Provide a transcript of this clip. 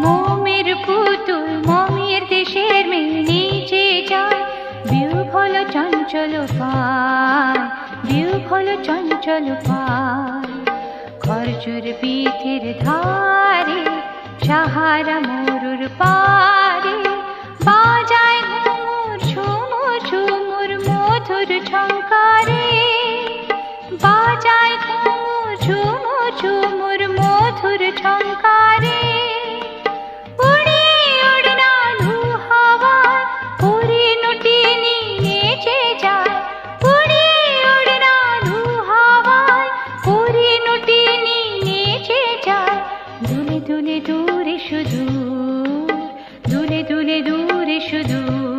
মোমের পুতুল মমের দেশের মেয়ে নিচে যায়, বিহ্বল চঞ্চল পায়, বিহ্বল চঞ্চল পায়। খরচুর পীঠের ধারে সাহারা মরুর পারে, বাজায় ঘুমুর ঝুমুর ঝুমুর মধুর ঝঙ্কারে, বাজায় ঘুমুর ঝুমুর ঝুমুর মধুর ঝঙ্কারে। दूरे दूरे दूरे सुदूर, दूरे दूरे दूरे सुदूर।